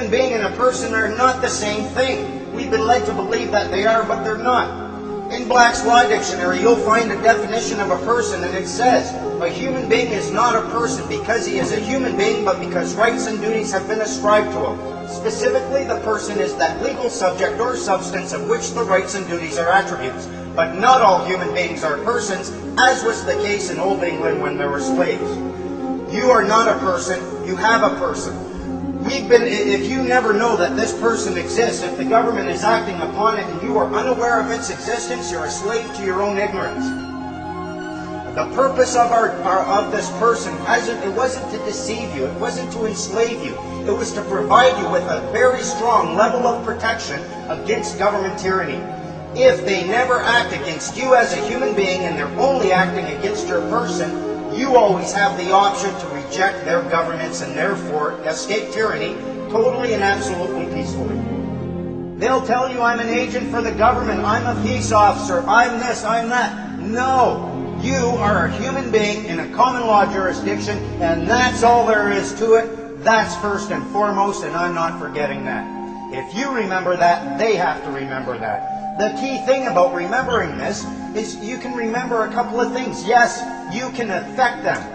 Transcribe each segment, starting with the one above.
human being and a person are not the same thing. We've been led to believe that they are, but they're not. In Black's Law Dictionary, you'll find a definition of a person, and it says, a human being is not a person because he is a human being, but because rights and duties have been ascribed to him. Specifically, the person is that legal subject or substance of which the rights and duties are attributes. But not all human beings are persons, as was the case in Old England when there were slaves. You are not a person, you have a person. If you never know that this person exists, if the government is acting upon it and you are unaware of its existence, you're a slave to your own ignorance. The purpose of this person wasn't to deceive you, it wasn't to enslave you, it was to provide you with a very strong level of protection against government tyranny. If they never act against you as a human being and they're only acting against your person, you always have the option to reject their governments and therefore escape tyranny totally and absolutely peacefully. They'll tell you, I'm an agent for the government, I'm a peace officer, I'm this, I'm that. No, you are a human being in a common law jurisdiction, and that's all there is to it. That's first and foremost, and I'm not forgetting that. If you remember that, they have to remember that. The key thing about remembering this is you can remember a couple of things. Yes, you can affect them.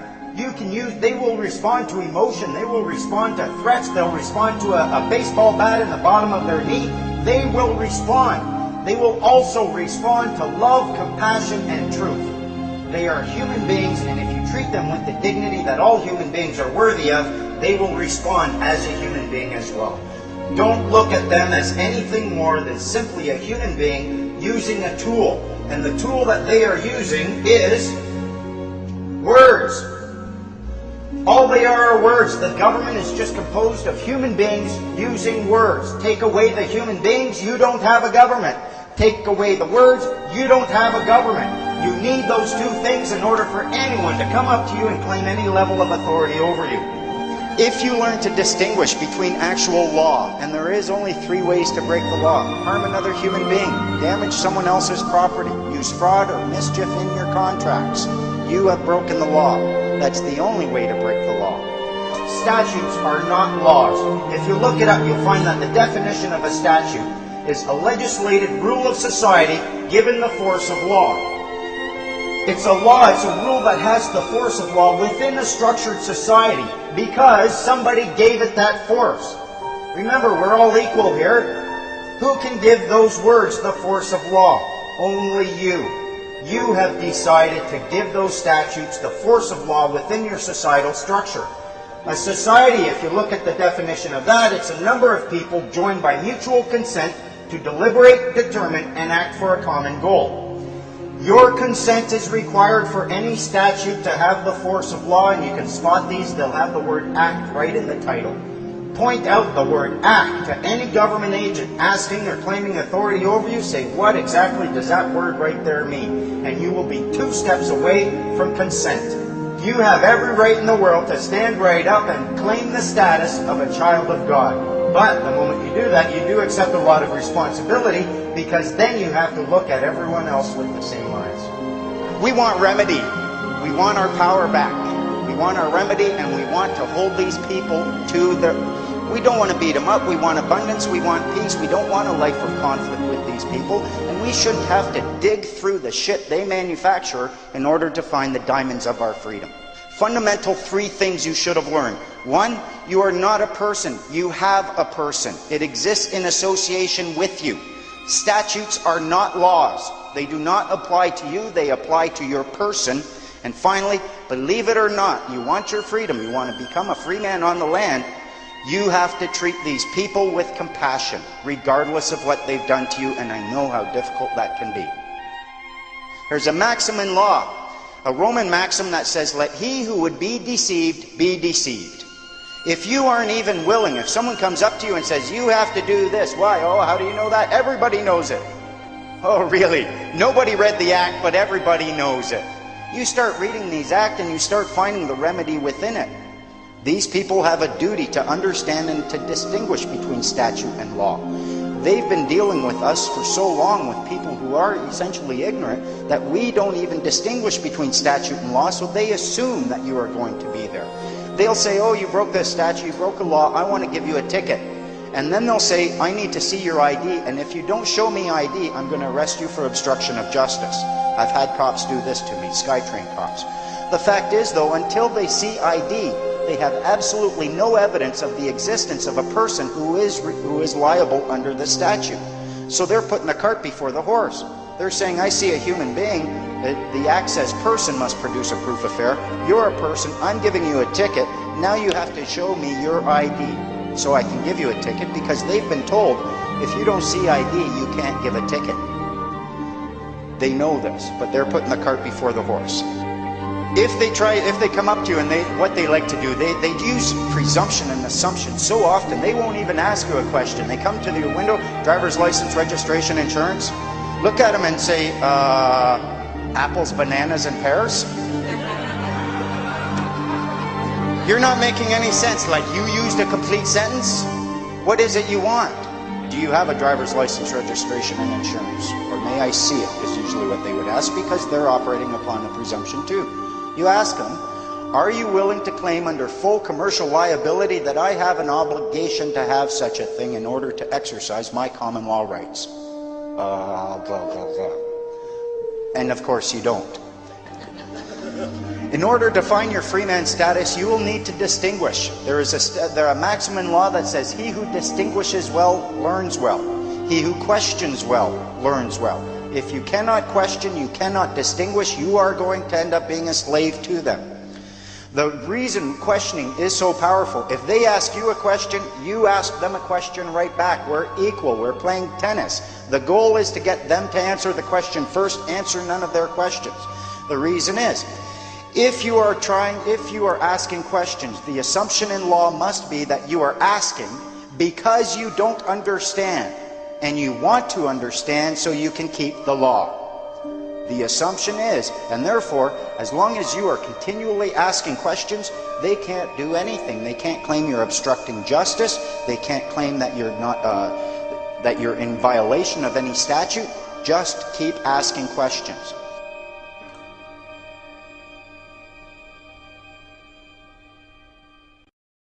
They will respond to emotion. They will respond to threats. They'll respond to a baseball bat in the bottom of their knee. They will respond. They will also respond to love, compassion, and truth. They are human beings, and if you treat them with the dignity that all human beings are worthy of, they will respond as a human being as well. Don't look at them as anything more than simply a human being using a tool. And the tool that they are using is words. All they are words. The government is just composed of human beings using words. Take away the human beings, you don't have a government. Take away the words, you don't have a government. You need those two things in order for anyone to come up to you and claim any level of authority over you. If you learn to distinguish between actual law, and there is only 3 ways to break the law: harm another human being, damage someone else's property, use fraud or mischief in your contracts, you have broken the law. That's the only way to break the law. Statutes are not laws. If you look it up, you'll find that the definition of a statute is a legislated rule of society given the force of law. It's a law, it's a rule that has the force of law within a structured society because somebody gave it that force. Remember, we're all equal here. Who can give those words the force of law? Only you. You have decided to give those statutes the force of law within your societal structure. A society, if you look at the definition of that, it's a number of people joined by mutual consent to deliberate, determine, and act for a common goal. Your consent is required for any statute to have the force of law, and you can spot these. They'll have the word act right in the title. Point out the word act to any government agent asking or claiming authority over you. Say, what exactly does that word right there mean? And you will be 2 steps away from consent. You have every right in the world to stand right up and claim the status of a child of God. But the moment you do that, you do accept a lot of responsibility, because then you have to look at everyone else with the same eyes. We want remedy. We want our power back. We want our remedy, and we want to hold these people to their... We don't want to beat them up. We want abundance. We want peace. We don't want a life of conflict with these people, and we shouldn't have to dig through the shit they manufacture in order to find the diamonds of our freedom. Fundamental 3 things you should have learned. 1, you are not a person. You have a person. It exists in association with you. Statutes are not laws. They do not apply to you. They apply to your person. And finally, believe it or not, you want your freedom. You want to become a free man on the land. You have to treat these people with compassion, regardless of what they've done to you. And I know how difficult that can be. There's a maxim in law, a Roman maxim that says, let he who would be deceived be deceived. If you aren't even willing, if someone comes up to you and says, you have to do this, why? Oh, how do you know that? Everybody knows it. Oh, really? Nobody read the act, but everybody knows it. You start reading these acts and you start finding the remedy within it. These people have a duty to understand and to distinguish between statute and law. They've been dealing with us for so long with people who are essentially ignorant that we don't even distinguish between statute and law, so they assume that you are going to be there. They'll say, oh, you broke this statute, you broke a law, I want to give you a ticket. And then they'll say, I need to see your ID, and if you don't show me ID, I'm going to arrest you for obstruction of justice. I've had cops do this to me, SkyTrain cops. The fact is, though, until they see ID, they have absolutely no evidence of the existence of a person who is liable under the statute. So they're putting the cart before the horse. They're saying, I see a human being, the access person must produce a proof of fare. You're a person, I'm giving you a ticket, now you have to show me your ID so I can give you a ticket, because they've been told, if you don't see ID, you can't give a ticket. They know this, but they're putting the cart before the horse. If they come up to you and what they like to do, they use presumption and assumption so often, they won't even ask you a question. They come to your window, driver's license, registration, insurance, look at them and say, apples, bananas, and pears? You're not making any sense. Like, you used a complete sentence? What is it you want? Do you have a driver's license, registration, and insurance? Or may I see it, is usually what they would ask, because they're operating upon a presumption too. You ask them, are you willing to claim under full commercial liability that I have an obligation to have such a thing in order to exercise my common law rights? Blah, blah, blah. And of course you don't. In order to find your freeman status, you will need to distinguish. There is a maxim in law that says, he who distinguishes well learns well. He who questions well learns well. If you cannot question, you cannot distinguish, you are going to end up being a slave to them. The reason questioning is so powerful, if they ask you a question, you ask them a question right back. We're equal. We're playing tennis. The goal is to get them to answer the question first, answer none of their questions. The reason is, if you are asking questions, the assumption in law must be that you are asking because you don't understand, and you want to understand so you can keep the law. The assumption is, and therefore, as long as you are continually asking questions, they can't do anything. They can't claim you're obstructing justice. They can't claim that you're not that you're in violation of any statute. Just keep asking questions.